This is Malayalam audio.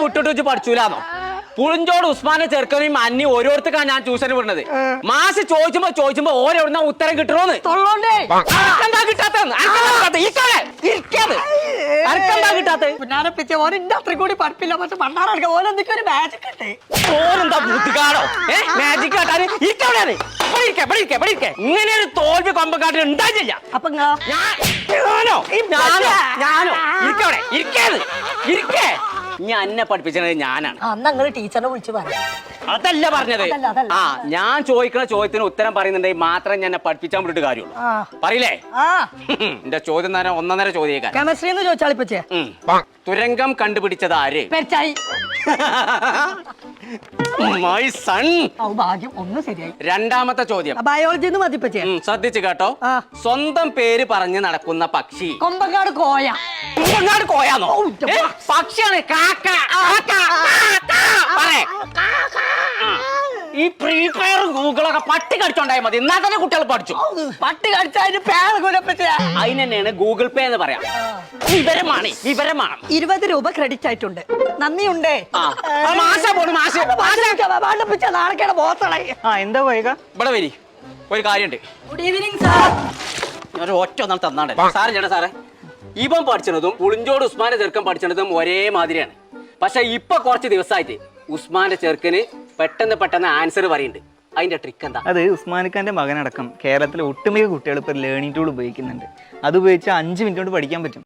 വിട്ടിട്ട് വെച്ച് പഠിച്ചൂലാന്നോ? പുളിഞ്ചോട് ഉസ്മാനെ ചെറുക്കനെയും അന്നി ഓരോരുത്തർക്കാണ് ഞാൻ ട്യൂഷന് വിടുന്നത്. മാസ് ചോദിച്ചുമ്പോ ഓരോരുന്ന ഉത്തരം കിട്ടണോന്ന് കിട്ടാത്ത കൂടി പഠിപ്പില്ല. പക്ഷെ പണ്ടാറ ഓരോന്തൊക്കെ ഒരു മാജിക് ഉണ്ട്. ഓരെന്താ ബുദ്ധിക്കാടോ മാജിക് കാട്ടാന്? ഇങ്ങനെ ഒരു തോൽവി കൊമ്പക്കാട്ടിൽ ഉണ്ടായില്ല. അപ്പൊ ഞാനോ ഇരിക്കേ ഞാൻ എന്നെ പഠിപ്പിച്ചത് ഞാനാണ്. അന്ന് ടീച്ചറിനെ വിളിച്ചു പറഞ്ഞു. അതല്ല പറഞ്ഞത്. ആ ഞാൻ ചോദിക്കുന്ന ചോദ്യത്തിന് ഉത്തരം പറയുന്നുണ്ടെങ്കിൽ മാത്രം ഞാൻ പഠിപ്പിച്ചാൻ വിട്ടിട്ട് കാര്യമുള്ളൂ. പറയില്ലേ? എന്റെ ചോദ്യം നേരം 1.5 ചോദ്യം. കെമിസ്ട്രി എന്ന് ചോദിച്ചാളിപ്പച്ചേ. തുരങ്കം കണ്ടുപിടിച്ചത് ആര്? My son. ഭാഗ്യം ഒന്ന് ശരിയായി. രണ്ടാമത്തെ ചോദ്യം ബയോളജി മതിപ്പച്ചേ. ശ്രദ്ധിച്ചു കേട്ടോ. സ്വന്തം പേര് പറഞ്ഞ് നടക്കുന്ന പക്ഷി. കൊമ്പങ്ങാട് കോയ. കൊമ്പങ്ങാട് കോയാന്നോ? പക്ഷിയാണ്. ഈ പ്രീ ഫയർ ഗൂഗിളൊക്കെ പട്ടി കടിച്ചോണ്ടായ മതി. എന്നാൽ തന്നെ കുട്ടികൾ പഠിച്ചു. പട്ടി കടിച്ചതിന് പേര് അതിന് തന്നെയാണ് ഗൂഗിൾ പേ എന്ന് പറയാം. വിവരമാണ് 20 രൂപ ക്രെഡിറ്റ് ആയിട്ടുണ്ട്. നന്ദിയുണ്ടേ. എന്താ പോയേക്ക ഇവിടെ വരി. ഒരു കാര്യമുണ്ട്. Good evening sir. ഞാൻ ഒറ്റ ഒന്നാൾ തന്നാണ്ട് സാറേ. ചേട്ടാ സാറേ, ഇവൻ പഠിച്ചതും പുളിഞ്ചോട് ഉസ്മാന്റെ ചെറുക്കൻ പഠിച്ചതും ഒരേ മാതിരിയാണ്. പക്ഷെ ഇപ്പൊ കുറച്ച് ദിവസമായിട്ട് ഉസ്മാന്റെ ചെറുക്കന് പെട്ടെന്ന് ആൻസർ പറയുന്നുണ്ട്. അതിന്റെ ട്രിക്ക് എന്താ? അത് ഉസ്മാനിക്കാന്റെ മകനടക്കം കേരളത്തിലെ ഒട്ടുമിക്ക കുട്ടികൾ ഇപ്പൊ ലേണിംഗ് ടൂൾ ഉപയോഗിക്കുന്നുണ്ട്. അത് ഉപയോഗിച്ച് 5 മിനിറ്റ് കൊണ്ട് പഠിക്കാൻ പറ്റും.